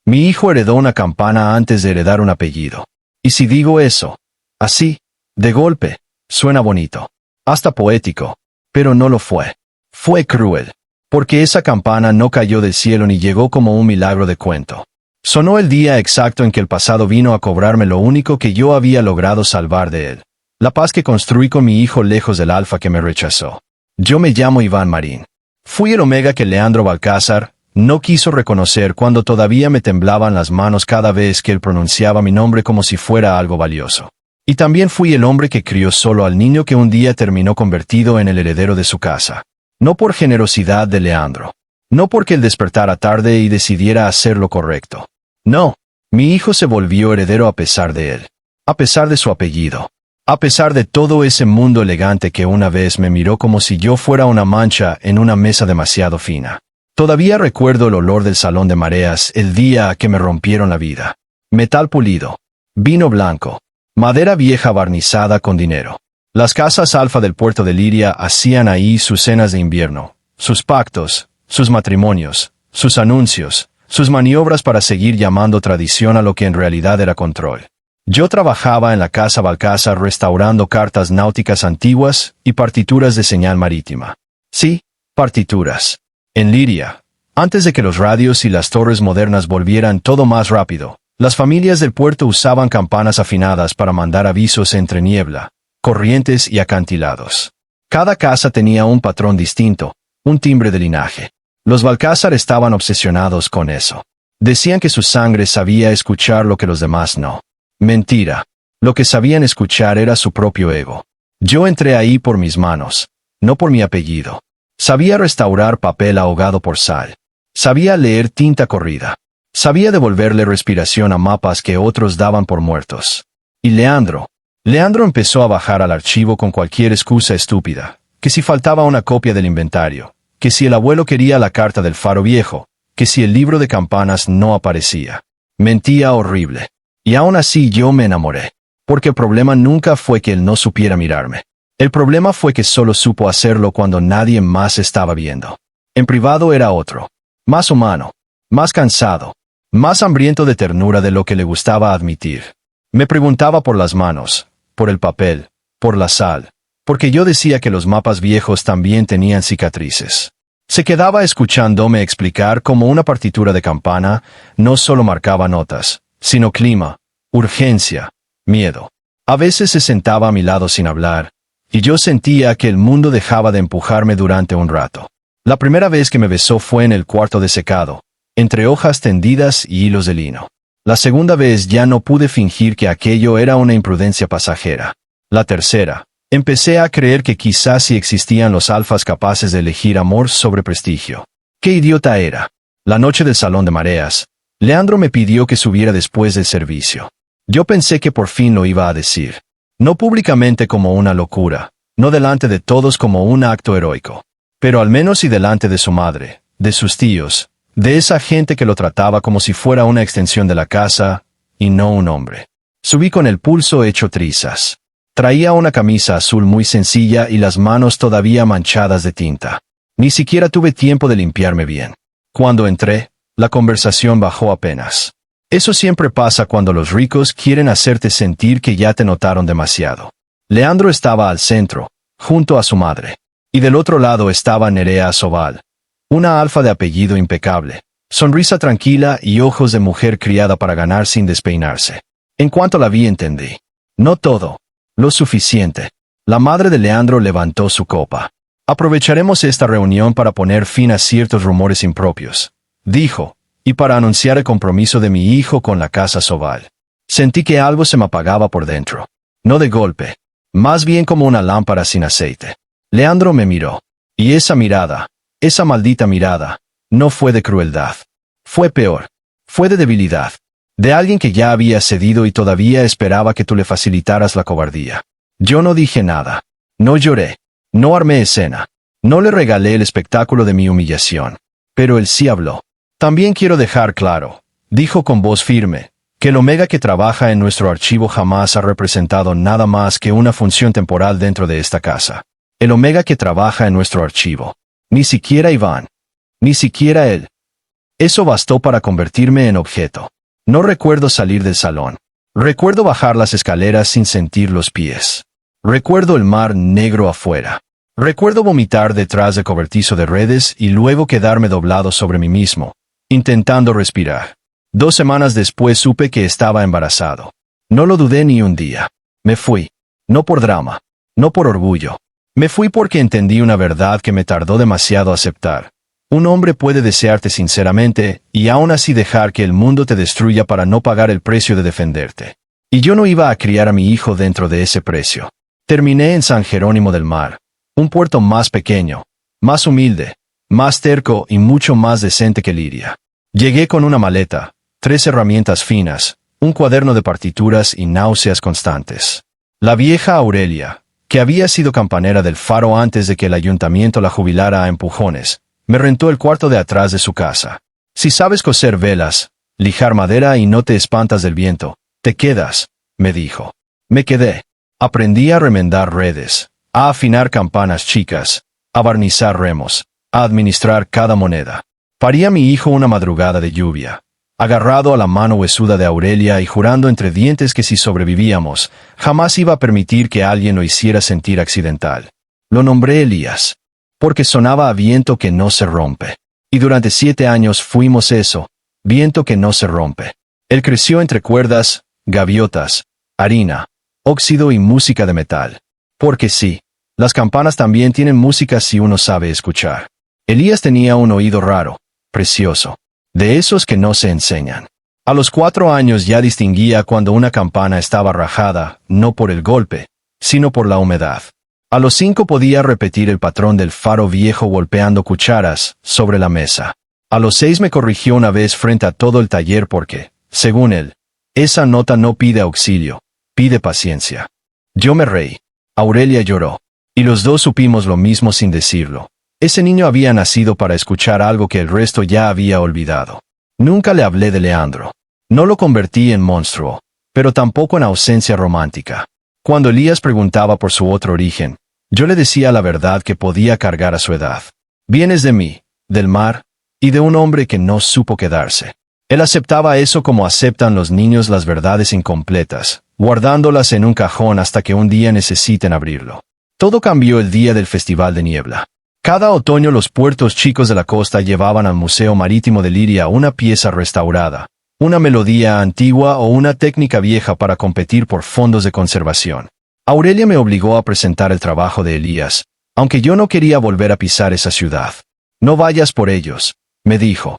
Mi hijo heredó una campana antes de heredar un apellido. Y si digo eso, así, de golpe, suena bonito, hasta poético, pero no lo fue. Fue cruel, porque esa campana no cayó del cielo ni llegó como un milagro de cuento. Sonó el día exacto en que el pasado vino a cobrarme lo único que yo había logrado salvar de él. La paz que construí con mi hijo lejos del alfa que me rechazó. Yo me llamo Iván Marín. Fui el omega que Leandro Balcázar no quiso reconocer cuando todavía me temblaban las manos cada vez que él pronunciaba mi nombre como si fuera algo valioso. Y también fui el hombre que crió solo al niño que un día terminó convertido en el heredero de su casa. No por generosidad de Leandro. No porque él despertara tarde y decidiera hacer lo correcto. No, mi hijo se volvió heredero a pesar de él. A pesar de su apellido. A pesar de todo ese mundo elegante que una vez me miró como si yo fuera una mancha en una mesa demasiado fina. Todavía recuerdo el olor del salón de mareas el día que me rompieron la vida. Metal pulido. Vino blanco. Madera vieja barnizada con dinero. Las casas alfa del puerto de Liria hacían ahí sus cenas de invierno, sus pactos, sus matrimonios, sus anuncios, sus maniobras para seguir llamando tradición a lo que en realidad era control. Yo trabajaba en la casa Balcázar restaurando cartas náuticas antiguas y partituras de señal marítima. Sí, partituras. En Liria, antes de que los radios y las torres modernas volvieran todo más rápido, las familias del puerto usaban campanas afinadas para mandar avisos entre niebla, corrientes y acantilados. Cada casa tenía un patrón distinto, un timbre de linaje. Los Balcázar estaban obsesionados con eso. Decían que su sangre sabía escuchar lo que los demás no. Mentira. Lo que sabían escuchar era su propio ego. Yo entré ahí por mis manos, no por mi apellido. Sabía restaurar papel ahogado por sal. Sabía leer tinta corrida. Sabía devolverle respiración a mapas que otros daban por muertos. Y Leandro empezó a bajar al archivo con cualquier excusa estúpida, que si faltaba una copia del inventario, que si el abuelo quería la carta del faro viejo, que si el libro de campanas no aparecía. Mentía horrible. Y aún así yo me enamoré. Porque el problema nunca fue que él no supiera mirarme. El problema fue que solo supo hacerlo cuando nadie más estaba viendo. En privado era otro. Más humano. Más cansado. Más hambriento de ternura de lo que le gustaba admitir. Me preguntaba por las manos, por el papel, por la sal, porque yo decía que los mapas viejos también tenían cicatrices. Se quedaba escuchándome explicar cómo una partitura de campana no solo marcaba notas, sino clima, urgencia, miedo. A veces se sentaba a mi lado sin hablar, y yo sentía que el mundo dejaba de empujarme durante un rato. La primera vez que me besó fue en el cuarto de secado, entre hojas tendidas y hilos de lino. La segunda vez ya no pude fingir que aquello era una imprudencia pasajera. La tercera, empecé a creer que quizás sí existían los alfas capaces de elegir amor sobre prestigio. ¡Qué idiota era! La noche del salón de mareas, Leandro me pidió que subiera después del servicio. Yo pensé que por fin lo iba a decir. No públicamente como una locura, no delante de todos como un acto heroico, pero al menos y delante de su madre, de sus tíos, de esa gente que lo trataba como si fuera una extensión de la casa, y no un hombre. Subí con el pulso hecho trizas. Traía una camisa azul muy sencilla y las manos todavía manchadas de tinta. Ni siquiera tuve tiempo de limpiarme bien. Cuando entré, la conversación bajó apenas. Eso siempre pasa cuando los ricos quieren hacerte sentir que ya te notaron demasiado. Leandro estaba al centro, junto a su madre. Y del otro lado estaba Nerea Sobal. Una alfa de apellido impecable, sonrisa tranquila y ojos de mujer criada para ganar sin despeinarse. En cuanto la vi entendí. No todo. Lo suficiente. La madre de Leandro levantó su copa. Aprovecharemos esta reunión para poner fin a ciertos rumores impropios, dijo, y para anunciar el compromiso de mi hijo con la casa Sobal. Sentí que algo se me apagaba por dentro. No de golpe. Más bien como una lámpara sin aceite. Leandro me miró. Y esa mirada, esa maldita mirada, no fue de crueldad. Fue peor. Fue de debilidad. De alguien que ya había cedido y todavía esperaba que tú le facilitaras la cobardía. Yo no dije nada. No lloré. No armé escena. No le regalé el espectáculo de mi humillación. Pero él sí habló. También quiero dejar claro, dijo con voz firme, que el omega que trabaja en nuestro archivo jamás ha representado nada más que una función temporal dentro de esta casa. El omega que trabaja en nuestro archivo. Ni siquiera Iván. Ni siquiera él. Eso bastó para convertirme en objeto. No recuerdo salir del salón. Recuerdo bajar las escaleras sin sentir los pies. Recuerdo el mar negro afuera. Recuerdo vomitar detrás del cobertizo de redes y luego quedarme doblado sobre mí mismo, intentando respirar. 2 semanas después supe que estaba embarazado. No lo dudé ni un día. Me fui. No por drama. No por orgullo. Me fui porque entendí una verdad que me tardó demasiado aceptar. Un hombre puede desearte sinceramente y aún así dejar que el mundo te destruya para no pagar el precio de defenderte. Y yo no iba a criar a mi hijo dentro de ese precio. Terminé en San Jerónimo del Mar, un puerto más pequeño, más humilde, más terco y mucho más decente que Liria. Llegué con una maleta, 3 herramientas finas, un cuaderno de partituras y náuseas constantes. La vieja Aurelia, que había sido campanera del faro antes de que el ayuntamiento la jubilara a empujones, me rentó el cuarto de atrás de su casa. Si sabes coser velas, lijar madera y no te espantas del viento, te quedas, me dijo. Me quedé. Aprendí a remendar redes, a afinar campanas chicas, a barnizar remos, a administrar cada moneda. Parí a mi hijo una madrugada de lluvia, agarrado a la mano huesuda de Aurelia y jurando entre dientes que si sobrevivíamos, jamás iba a permitir que alguien lo hiciera sentir accidental. Lo nombré Elías, porque sonaba a viento que no se rompe. Y durante 7 años fuimos eso, viento que no se rompe. Él creció entre cuerdas, gaviotas, harina, óxido y música de metal. Porque sí, las campanas también tienen música si uno sabe escuchar. Elías tenía un oído raro, precioso, de esos que no se enseñan. A los 4 años ya distinguía cuando una campana estaba rajada, no por el golpe, sino por la humedad. A los 5 podía repetir el patrón del faro viejo golpeando cucharas sobre la mesa. A los 6 me corrigió una vez frente a todo el taller porque, según él, esa nota no pide auxilio, pide paciencia. Yo me reí. Aurelia lloró. Y los dos supimos lo mismo sin decirlo. Ese niño había nacido para escuchar algo que el resto ya había olvidado. Nunca le hablé de Leandro. No lo convertí en monstruo, pero tampoco en ausencia romántica. Cuando Elías preguntaba por su otro origen, yo le decía la verdad que podía cargar a su edad. Vienes de mí, del mar, y de un hombre que no supo quedarse. Él aceptaba eso como aceptan los niños las verdades incompletas, guardándolas en un cajón hasta que un día necesiten abrirlo. Todo cambió el día del Festival de Niebla. Cada otoño los puertos chicos de la costa llevaban al Museo Marítimo de Liria una pieza restaurada, una melodía antigua o una técnica vieja para competir por fondos de conservación. Aurelia me obligó a presentar el trabajo de Elías, aunque yo no quería volver a pisar esa ciudad. No vayas por ellos, me dijo.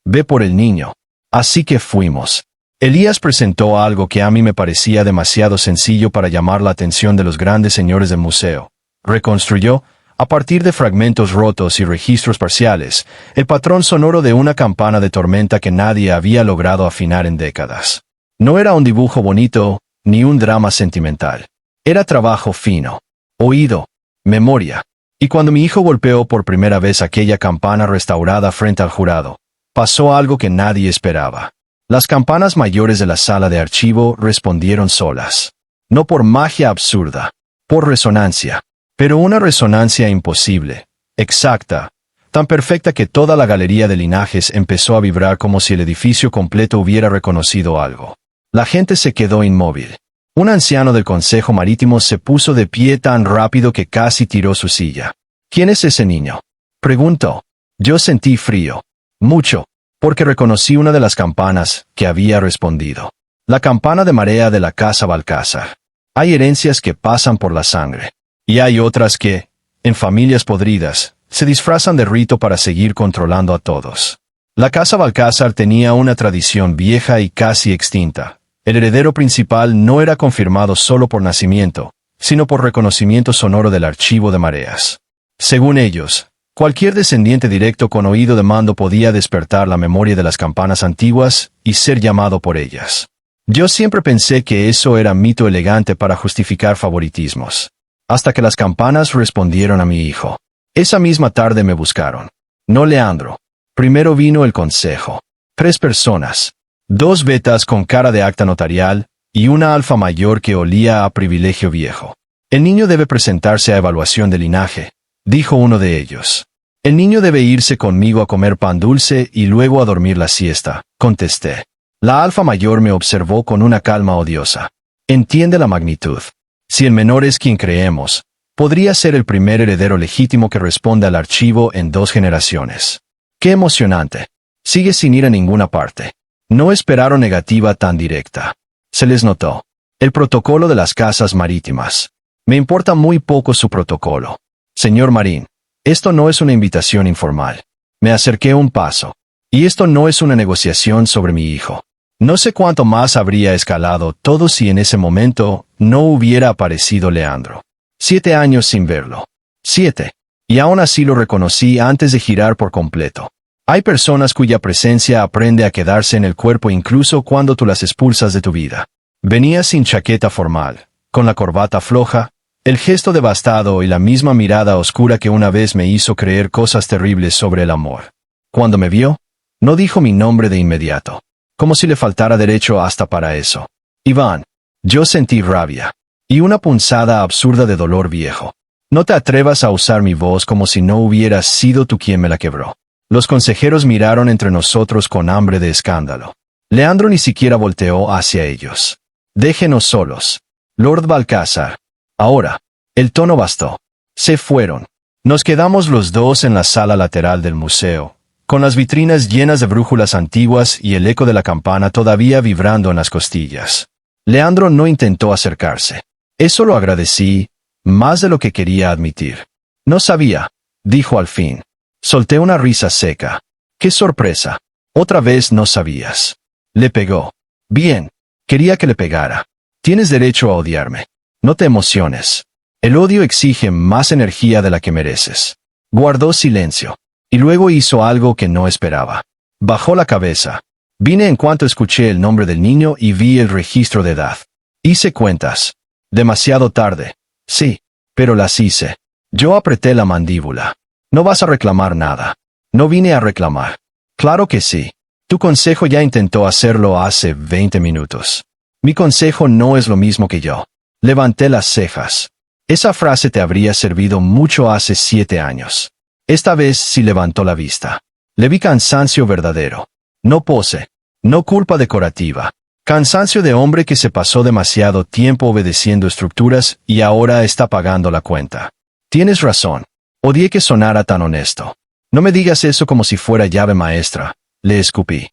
Ve por el niño. Así que fuimos. Elías presentó algo que a mí me parecía demasiado sencillo para llamar la atención de los grandes señores del museo. Reconstruyó, a partir de fragmentos rotos y registros parciales, el patrón sonoro de una campana de tormenta que nadie había logrado afinar en décadas. No era un dibujo bonito, ni un drama sentimental. Era trabajo fino, oído, memoria. Y cuando mi hijo golpeó por primera vez aquella campana restaurada frente al jurado, pasó algo que nadie esperaba. Las campanas mayores de la sala de archivo respondieron solas. No por magia absurda, por resonancia. Pero una resonancia imposible, exacta, tan perfecta que toda la galería de linajes empezó a vibrar como si el edificio completo hubiera reconocido algo. La gente se quedó inmóvil. Un anciano del Consejo Marítimo se puso de pie tan rápido que casi tiró su silla. ¿Quién es ese niño?, preguntó. Yo sentí frío. Mucho, porque reconocí una de las campanas que había respondido. La campana de marea de la Casa Balcázar. Hay herencias que pasan por la sangre. Y hay otras que, en familias podridas, se disfrazan de rito para seguir controlando a todos. La Casa Balcázar tenía una tradición vieja y casi extinta. El heredero principal no era confirmado solo por nacimiento, sino por reconocimiento sonoro del archivo de mareas. Según ellos, cualquier descendiente directo con oído de mando podía despertar la memoria de las campanas antiguas y ser llamado por ellas. Yo siempre pensé que eso era mito elegante para justificar favoritismos. Hasta que las campanas respondieron a mi hijo. Esa misma tarde me buscaron. No Leandro. Primero vino el consejo. 3 personas. 2 betas con cara de acta notarial, y una alfa mayor que olía a privilegio viejo. El niño debe presentarse a evaluación de linaje, dijo uno de ellos. El niño debe irse conmigo a comer pan dulce y luego a dormir la siesta, contesté. La alfa mayor me observó con una calma odiosa. Entiende la magnitud. Si el menor es quien creemos, podría ser el primer heredero legítimo que responde al archivo en 2 generaciones. ¡Qué emocionante! Sigue sin ir a ninguna parte. No esperaron negativa tan directa. Se les notó. El protocolo de las casas marítimas. Me importa muy poco su protocolo. Señor Marín, esto no es una invitación informal. Me acerqué un paso. Y esto no es una negociación sobre mi hijo. No sé cuánto más habría escalado todo si en ese momento no hubiera aparecido Leandro. 7 años sin verlo. 7. Y aún así lo reconocí antes de girar por completo. Hay personas cuya presencia aprende a quedarse en el cuerpo incluso cuando tú las expulsas de tu vida. Venía sin chaqueta formal, con la corbata floja, el gesto devastado y la misma mirada oscura que una vez me hizo creer cosas terribles sobre el amor. Cuando me vio, no dijo mi nombre de inmediato, como si le faltara derecho hasta para eso. Iván. Yo sentí rabia. Y una punzada absurda de dolor viejo. No te atrevas a usar mi voz como si no hubieras sido tú quien me la quebró. Los consejeros miraron entre nosotros con hambre de escándalo. Leandro ni siquiera volteó hacia ellos. Déjenos solos. Lord Balcázar. Ahora. El tono bastó. Se fueron. Nos quedamos los dos en la sala lateral del museo, con las vitrinas llenas de brújulas antiguas y el eco de la campana todavía vibrando en las costillas. Leandro no intentó acercarse. Eso lo agradecí, más de lo que quería admitir. No sabía, dijo al fin. Solté una risa seca. ¡Qué sorpresa! Otra vez no sabías. Le pegó. Bien. Quería que le pegara. Tienes derecho a odiarme. No te emociones. El odio exige más energía de la que mereces. Guardó silencio. Y luego hizo algo que no esperaba. Bajó la cabeza. Vine en cuanto escuché el nombre del niño y vi el registro de edad. Hice cuentas. Demasiado tarde. Sí, pero las hice. Yo apreté la mandíbula. No vas a reclamar nada. No vine a reclamar. Claro que sí. Tu consejo ya intentó hacerlo hace 20 minutos. Mi consejo no es lo mismo que yo. Levanté las cejas. Esa frase te habría servido mucho hace 7 años. Esta vez sí levantó la vista. Le vi cansancio verdadero. No pose. No culpa decorativa. Cansancio de hombre que se pasó demasiado tiempo obedeciendo estructuras y ahora está pagando la cuenta. Tienes razón. Odié que sonara tan honesto. No me digas eso como si fuera llave maestra. Le escupí.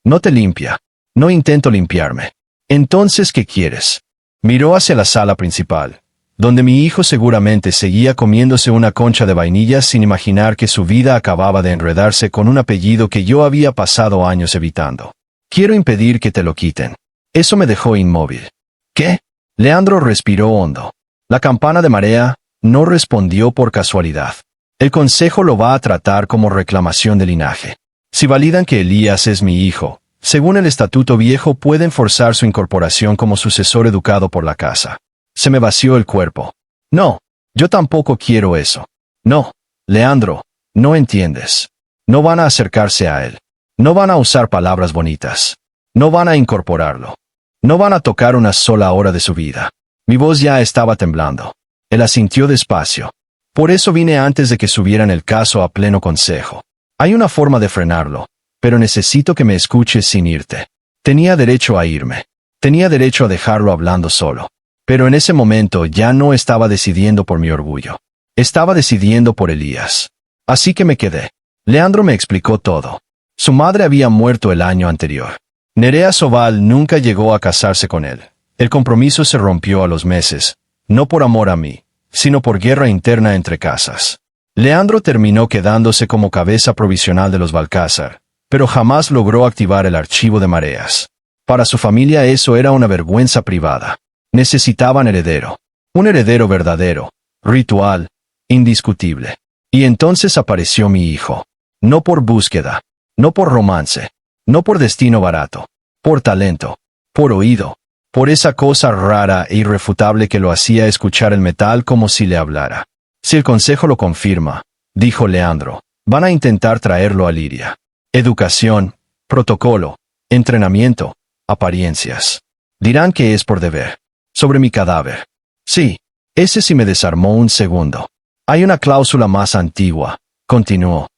No te limpia. No intento limpiarme. Entonces, ¿qué quieres? Miró hacia la sala principal, donde mi hijo seguramente seguía comiéndose una concha de vainilla sin imaginar que su vida acababa de enredarse con un apellido que yo había pasado años evitando. Quiero impedir que te lo quiten. Eso me dejó inmóvil. ¿Qué? Leandro respiró hondo. La campana de marea no respondió por casualidad. El consejo lo va a tratar como reclamación de linaje. Si validan que Elías es mi hijo, según el estatuto viejo pueden forzar su incorporación como sucesor educado por la casa. Se me vació el cuerpo. No, yo tampoco quiero eso. No, Leandro, no entiendes. No van a acercarse a él. No van a usar palabras bonitas. No van a incorporarlo. No van a tocar una sola hora de su vida. Mi voz ya estaba temblando. Él asintió despacio. Por eso vine antes de que subieran el caso a pleno consejo. Hay una forma de frenarlo, pero necesito que me escuches sin irte. Tenía derecho a irme. Tenía derecho a dejarlo hablando solo. Pero en ese momento ya no estaba decidiendo por mi orgullo. Estaba decidiendo por Elías. Así que me quedé. Leandro me explicó todo. Su madre había muerto el año anterior. Nerea Sobal nunca llegó a casarse con él. El compromiso se rompió a los meses, no por amor a mí, sino por guerra interna entre casas. Leandro terminó quedándose como cabeza provisional de los Balcázar, pero jamás logró activar el archivo de mareas. Para su familia eso era una vergüenza privada. Necesitaban heredero. Un heredero verdadero, ritual, indiscutible. Y entonces apareció mi hijo. No por búsqueda, no por romance, no por destino barato, por talento, por oído, por esa cosa rara e irrefutable que lo hacía escuchar el metal como si le hablara. Si el consejo lo confirma, dijo Leandro, van a intentar traerlo a Liria. Educación, protocolo, entrenamiento, apariencias. Dirán que es por deber. Sobre mi cadáver. Sí, ese sí me desarmó un segundo. Hay una cláusula más antigua, continuó.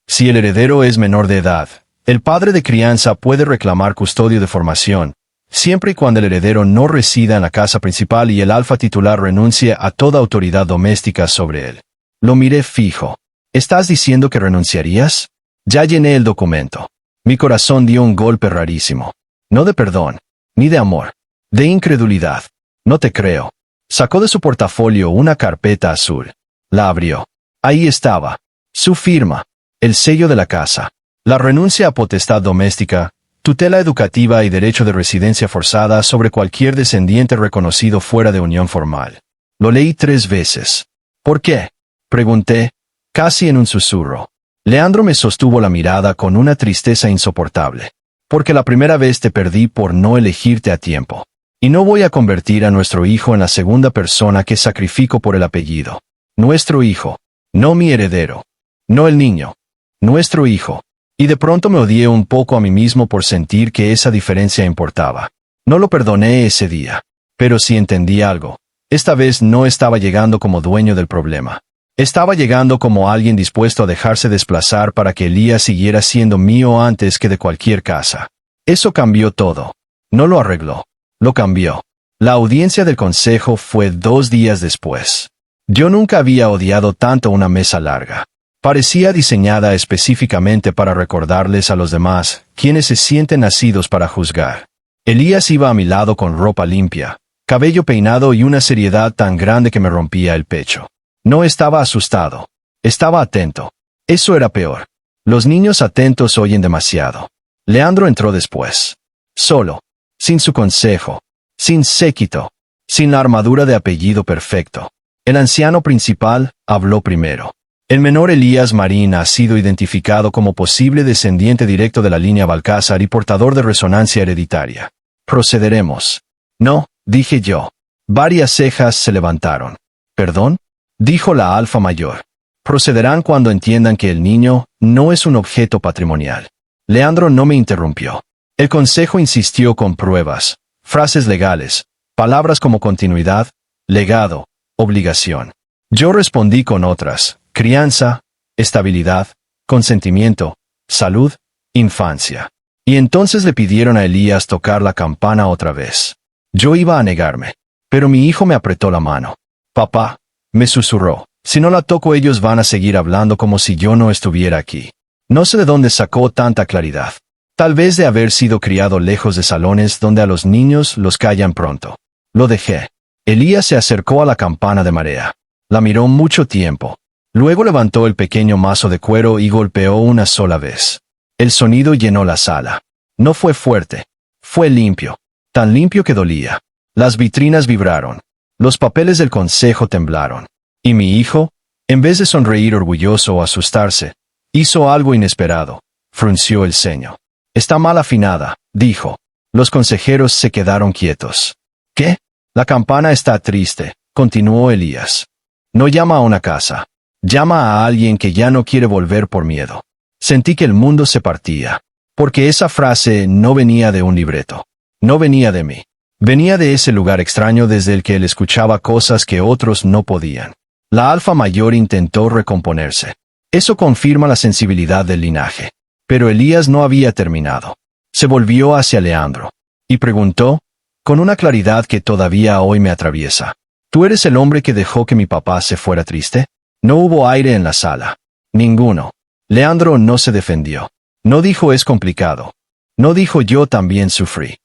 Si el heredero es menor de edad, el padre de crianza puede reclamar custodio de formación, siempre y cuando el heredero no resida en la casa principal y el alfa titular renuncie a toda autoridad doméstica sobre él. Lo miré fijo. ¿Estás diciendo que renunciarías? Ya llené el documento. Mi corazón dio un golpe rarísimo. No de perdón, ni de amor, de incredulidad. No te creo. Sacó de su portafolio una carpeta azul. La abrió. Ahí estaba. Su firma. El sello de la casa. La renuncia a potestad doméstica, tutela educativa y derecho de residencia forzada sobre cualquier descendiente reconocido fuera de unión formal. Lo leí 3 veces. ¿Por qué? Pregunté, casi en un susurro. Leandro me sostuvo la mirada con una tristeza insoportable. Porque la primera vez te perdí por no elegirte a tiempo. Y no voy a convertir a nuestro hijo en la segunda persona que sacrifico por el apellido. Nuestro hijo. No mi heredero. No el niño. Nuestro hijo. Y de pronto me odié un poco a mí mismo por sentir que esa diferencia importaba. No lo perdoné ese día. Pero sí entendí algo. Esta vez no estaba llegando como dueño del problema. Estaba llegando como alguien dispuesto a dejarse desplazar para que Elías siguiera siendo mío antes que de cualquier casa. Eso cambió todo. No lo arregló. Lo cambió. La audiencia del consejo fue 2 días después. Yo nunca había odiado tanto una mesa larga. Parecía diseñada específicamente para recordarles a los demás, quienes se sienten nacidos para juzgar. Elías iba a mi lado con ropa limpia, cabello peinado y una seriedad tan grande que me rompía el pecho. No estaba asustado. Estaba atento. Eso era peor. Los niños atentos oyen demasiado. Leandro entró después. Solo. Sin su consejo. Sin séquito. Sin la armadura de apellido perfecto. El anciano principal habló primero. El menor Elías Marín ha sido identificado como posible descendiente directo de la línea Balcázar y portador de resonancia hereditaria. Procederemos. No, dije yo. Varias cejas se levantaron. ¿Perdón? Dijo la alfa mayor. Procederán cuando entiendan que el niño no es un objeto patrimonial. Leandro no me interrumpió. El consejo insistió con pruebas, frases legales, palabras como continuidad, legado, obligación. Yo respondí con otras: crianza, estabilidad, consentimiento, salud, infancia. Y entonces le pidieron a Elías tocar la campana otra vez. Yo iba a negarme, pero mi hijo me apretó la mano. Papá, me susurró, si no la toco ellos van a seguir hablando como si yo no estuviera aquí. No sé de dónde sacó tanta claridad. Tal vez de haber sido criado lejos de salones donde a los niños los callan pronto. Lo dejé. Elías se acercó a la campana de marea. La miró mucho tiempo. Luego levantó el pequeño mazo de cuero y golpeó una sola vez. El sonido llenó la sala. No fue fuerte. Fue limpio. Tan limpio que dolía. Las vitrinas vibraron. Los papeles del consejo temblaron. Y mi hijo, en vez de sonreír orgulloso o asustarse, hizo algo inesperado. Frunció el ceño. Está mal afinada, dijo. Los consejeros se quedaron quietos. ¿Qué? La campana está triste, continuó Elías. No llama a una casa. Llama a alguien que ya no quiere volver por miedo. Sentí que el mundo se partía. Porque esa frase no venía de un libreto. No venía de mí. Venía de ese lugar extraño desde el que él escuchaba cosas que otros no podían. La alfa mayor intentó recomponerse. Eso confirma la sensibilidad del linaje. Pero Elías no había terminado. Se volvió hacia Leandro. Y preguntó, con una claridad que todavía hoy me atraviesa. ¿Tú eres el hombre que dejó que mi papá se fuera triste? No hubo aire en la sala. Ninguno. Leandro no se defendió. No dijo es complicado. No dijo yo también sufrí.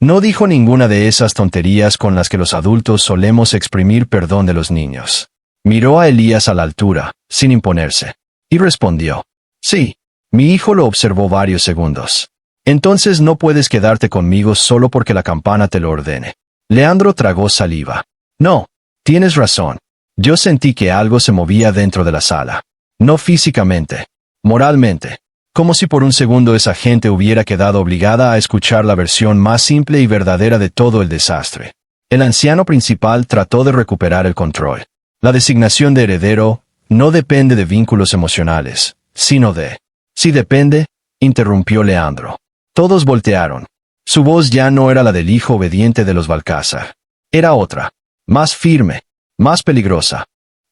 No dijo ninguna de esas tonterías con las que los adultos solemos exprimir perdón de los niños. Miró a Elías a la altura, sin imponerse. Y respondió. Sí. Mi hijo lo observó varios segundos. Entonces no puedes quedarte conmigo solo porque la campana te lo ordene. Leandro tragó saliva. No. Tienes razón. Yo sentí que algo se movía dentro de la sala. No físicamente. Moralmente. Como si por un segundo esa gente hubiera quedado obligada a escuchar la versión más simple y verdadera de todo el desastre. El anciano principal trató de recuperar el control. La designación de heredero no depende de vínculos emocionales, sino de... Sí depende, interrumpió Leandro. Todos voltearon. Su voz ya no era la del hijo obediente de los Balcázar. Era otra. Más firme. Más peligrosa.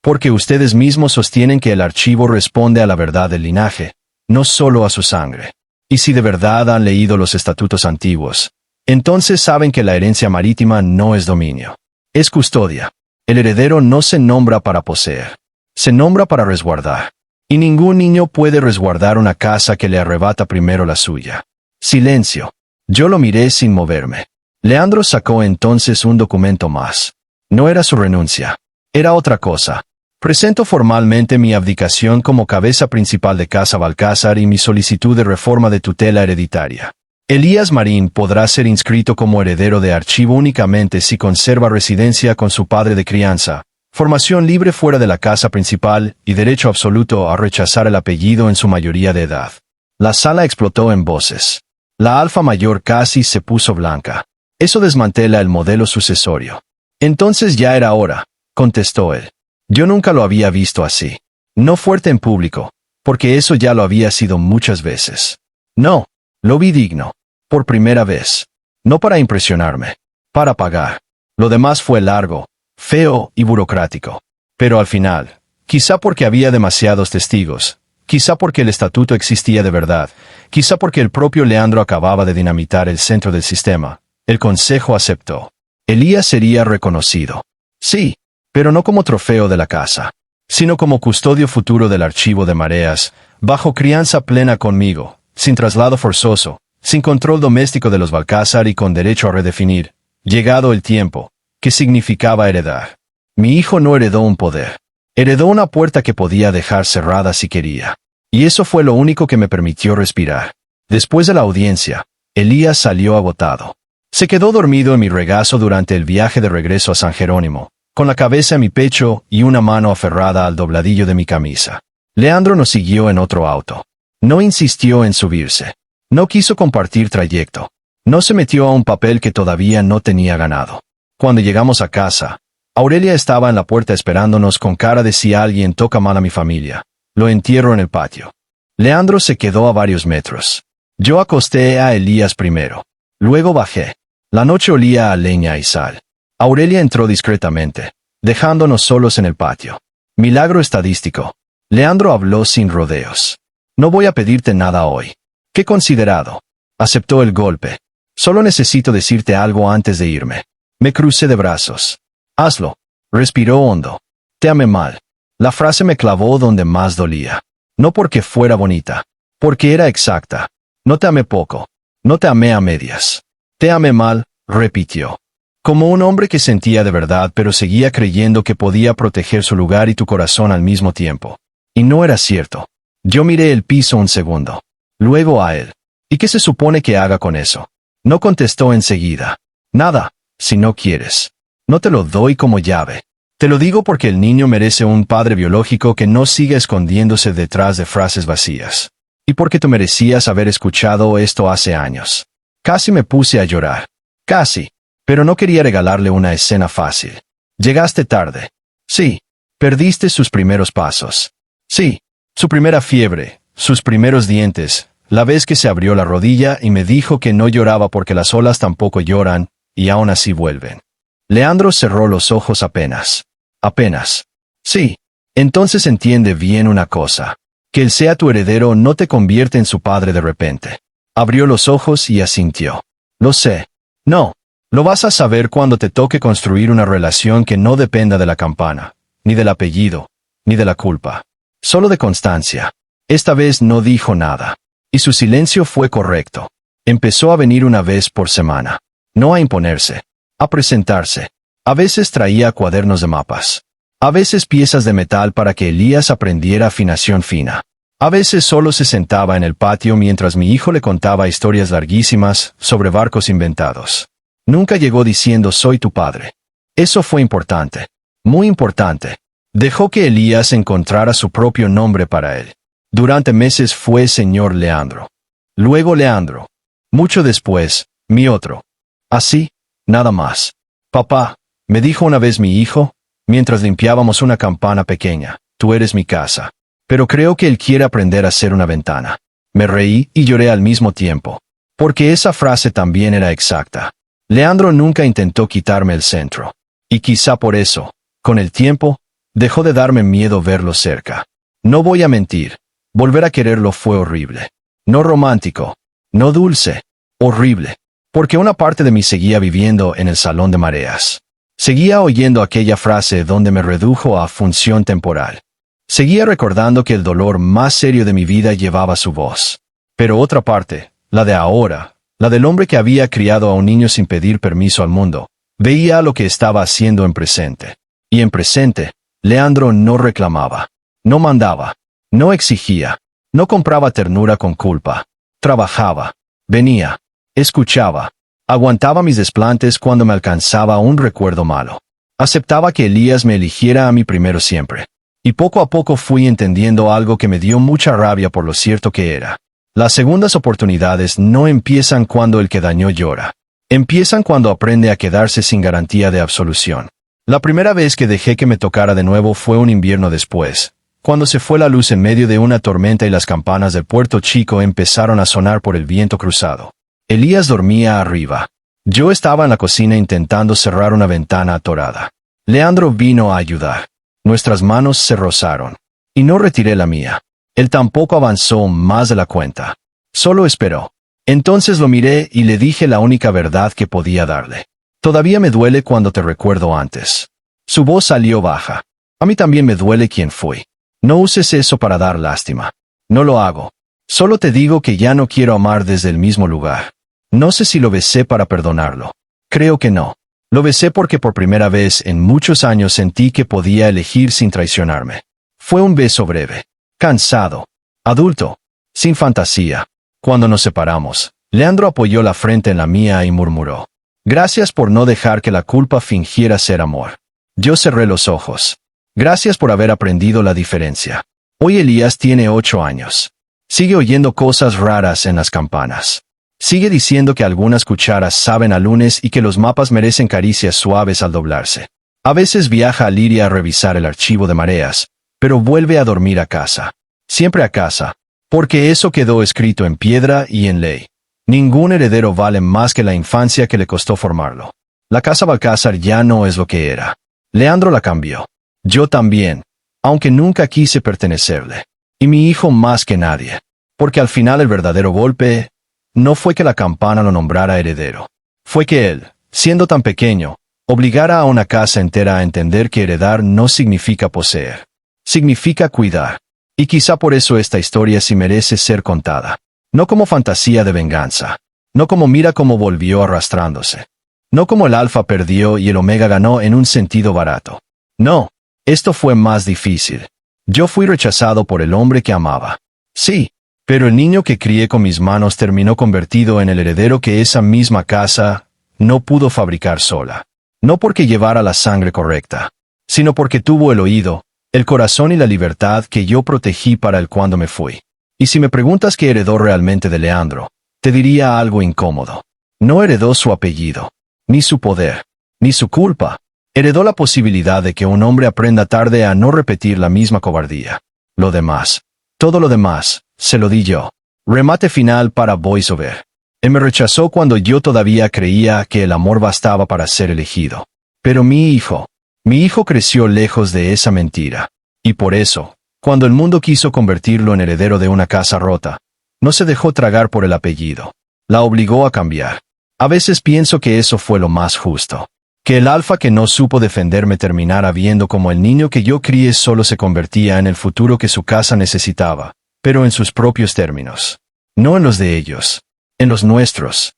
Porque ustedes mismos sostienen que el archivo responde a la verdad del linaje, no solo a su sangre. Y si de verdad han leído los estatutos antiguos, entonces saben que la herencia marítima no es dominio. Es custodia. El heredero no se nombra para poseer. Se nombra para resguardar. Y ningún niño puede resguardar una casa que le arrebata primero la suya. Silencio. Yo lo miré sin moverme. Leandro sacó entonces un documento más. No era su renuncia. Era otra cosa. Presento formalmente mi abdicación como cabeza principal de Casa Balcázar y mi solicitud de reforma de tutela hereditaria. Elías Marín podrá ser inscrito como heredero de archivo únicamente si conserva residencia con su padre de crianza, formación libre fuera de la casa principal y derecho absoluto a rechazar el apellido en su mayoría de edad. La sala explotó en voces. La alfa mayor casi se puso blanca. Eso desmantela el modelo sucesorio. Entonces ya era hora, contestó él. Yo nunca lo había visto así. No fuerte en público, porque eso ya lo había sido muchas veces. No, lo vi digno. Por primera vez. No para impresionarme. Para pagar. Lo demás fue largo, feo y burocrático. Pero al final, quizá porque había demasiados testigos, quizá porque el estatuto existía de verdad, quizá porque el propio Leandro acababa de dinamitar el centro del sistema, el consejo aceptó. Elías sería reconocido. Sí, pero no como trofeo de la casa, sino como custodio futuro del archivo de mareas, bajo crianza plena conmigo, sin traslado forzoso, sin control doméstico de los Balcázar y con derecho a redefinir, llegado el tiempo, qué significaba heredar. Mi hijo no heredó un poder. Heredó una puerta que podía dejar cerrada si quería. Y eso fue lo único que me permitió respirar. Después de la audiencia, Elías salió agotado. Se quedó dormido en mi regazo durante el viaje de regreso a San Jerónimo, con la cabeza en mi pecho y una mano aferrada al dobladillo de mi camisa. Leandro nos siguió en otro auto. No insistió en subirse. No quiso compartir trayecto. No se metió a un papel que todavía no tenía ganado. Cuando llegamos a casa, Aurelia estaba en la puerta esperándonos con cara de si alguien toca mal a mi familia. Lo entierro en el patio. Leandro se quedó a varios metros. Yo acosté a Elías primero. Luego bajé. La noche olía a leña y sal. Aurelia entró discretamente, dejándonos solos en el patio. Milagro estadístico. Leandro habló sin rodeos. No voy a pedirte nada hoy. Qué considerado. Aceptó el golpe. Solo necesito decirte algo antes de irme. Me crucé de brazos. Hazlo. Respiró hondo. Te amé mal. La frase me clavó donde más dolía. No porque fuera bonita. Porque era exacta. No te amé poco. No te amé a medias. Te amé mal, repitió. Como un hombre que sentía de verdad pero seguía creyendo que podía proteger su lugar y tu corazón al mismo tiempo. Y no era cierto. Yo miré el piso un segundo. Luego a él. ¿Y qué se supone que haga con eso? No contestó enseguida. Nada, si no quieres. No te lo doy como llave. Te lo digo porque el niño merece un padre biológico que no siga escondiéndose detrás de frases vacías. Y porque tú merecías haber escuchado esto hace años. Casi me puse a llorar. Casi. Pero no quería regalarle una escena fácil. Llegaste tarde. Sí. Perdiste sus primeros pasos. Sí. Su primera fiebre, sus primeros dientes, la vez que se abrió la rodilla y me dijo que no lloraba porque las olas tampoco lloran, y aún así vuelven. Leandro cerró los ojos apenas. Apenas. Sí. Entonces entiende bien una cosa. Que él sea tu heredero no te convierte en su padre de repente. Abrió los ojos y asintió. Lo sé. No. Lo vas a saber cuando te toque construir una relación que no dependa de la campana, ni del apellido, ni de la culpa. Solo de constancia. Esta vez no dijo nada. Y su silencio fue correcto. Empezó a venir una vez por semana. No a imponerse. A presentarse. A veces traía cuadernos de mapas. A veces piezas de metal para que Elías aprendiera afinación fina. A veces solo se sentaba en el patio mientras mi hijo le contaba historias larguísimas sobre barcos inventados. Nunca llegó diciendo soy tu padre. Eso fue importante. Muy importante. Dejó que Elías encontrara su propio nombre para él. Durante meses fue señor Leandro. Luego Leandro. Mucho después, mi otro. Así, nada más. Papá, me dijo una vez mi hijo, mientras limpiábamos una campana pequeña, tú eres mi casa. Pero creo que él quiere aprender a ser una ventana. Me reí y lloré al mismo tiempo. Porque esa frase también era exacta. Leandro nunca intentó quitarme el centro. Y quizá por eso, con el tiempo, Dejó de darme miedo verlo cerca. No voy a mentir. Volver a quererlo fue horrible. No romántico. No dulce. Horrible. Porque una parte de mí seguía viviendo en el salón de mareas. Seguía oyendo aquella frase donde me redujo a función temporal. Seguía recordando que el dolor más serio de mi vida llevaba su voz. Pero otra parte, la de ahora, la del hombre que había criado a un niño sin pedir permiso al mundo, veía lo que estaba haciendo en presente. Y en presente, Leandro no reclamaba, no mandaba, no exigía, no compraba ternura con culpa. Trabajaba, venía, escuchaba, aguantaba mis desplantes cuando me alcanzaba un recuerdo malo. Aceptaba que Elías me eligiera a mí primero siempre. Y poco a poco fui entendiendo algo que me dio mucha rabia por lo cierto que era. Las segundas oportunidades no empiezan cuando el que dañó llora. Empiezan cuando aprende a quedarse sin garantía de absolución. La primera vez que dejé que me tocara de nuevo fue un invierno después, cuando se fue la luz en medio de una tormenta y las campanas del puerto chico empezaron a sonar por el viento cruzado. Elías dormía arriba. Yo estaba en la cocina intentando cerrar una ventana atorada. Leandro vino a ayudar. Nuestras manos se rozaron. Y no retiré la mía. Él tampoco avanzó más de la cuenta. Solo esperó. Entonces lo miré y le dije la única verdad que podía darle. Todavía me duele cuando te recuerdo antes. Su voz salió baja. A mí también me duele quién fui. No uses eso para dar lástima. No lo hago. Solo te digo que ya no quiero amar desde el mismo lugar. No sé si lo besé para perdonarlo. Creo que no. Lo besé porque por primera vez en muchos años sentí que podía elegir sin traicionarme. Fue un beso breve. Cansado. Adulto. Sin fantasía. Cuando nos separamos, Leandro apoyó la frente en la mía y murmuró: gracias por no dejar que la culpa fingiera ser amor. Yo cerré los ojos. Gracias por haber aprendido la diferencia. Hoy Elías tiene 8 años. Sigue oyendo cosas raras en las campanas. Sigue diciendo que algunas cucharas saben a lunes y que los mapas merecen caricias suaves al doblarse. A veces viaja a Liria a revisar el archivo de mareas, pero vuelve a dormir a casa. Siempre a casa, porque eso quedó escrito en piedra y en ley. Ningún heredero vale más que la infancia que le costó formarlo. La casa Balcázar ya no es lo que era. Leandro la cambió. Yo también, aunque nunca quise pertenecerle. Y mi hijo más que nadie. Porque al final el verdadero golpe no fue que la campana lo nombrara heredero. Fue que él, siendo tan pequeño, obligara a una casa entera a entender que heredar no significa poseer. Significa cuidar. Y quizá por eso esta historia sí merece ser contada. No como fantasía de venganza. No como mira cómo volvió arrastrándose. No como el alfa perdió y el omega ganó en un sentido barato. No, esto fue más difícil. Yo fui rechazado por el hombre que amaba. Sí, pero el niño que crié con mis manos terminó convertido en el heredero que esa misma casa no pudo fabricar sola. No porque llevara la sangre correcta, sino porque tuvo el oído, el corazón y la libertad que yo protegí para él cuando me fui. Y si me preguntas qué heredó realmente de Leandro, te diría algo incómodo. No heredó su apellido, ni su poder, ni su culpa. Heredó la posibilidad de que un hombre aprenda tarde a no repetir la misma cobardía. Lo demás, todo lo demás, se lo di yo. Remate final para VoiceOver. Él me rechazó cuando yo todavía creía que el amor bastaba para ser elegido. Pero mi hijo creció lejos de esa mentira. Y por eso, cuando el mundo quiso convertirlo en heredero de una casa rota, no se dejó tragar por el apellido. La obligó a cambiar. A veces pienso que eso fue lo más justo. Que el alfa que no supo defenderme terminara viendo como el niño que yo crié solo se convertía en el futuro que su casa necesitaba, pero en sus propios términos. No en los de ellos. En los nuestros.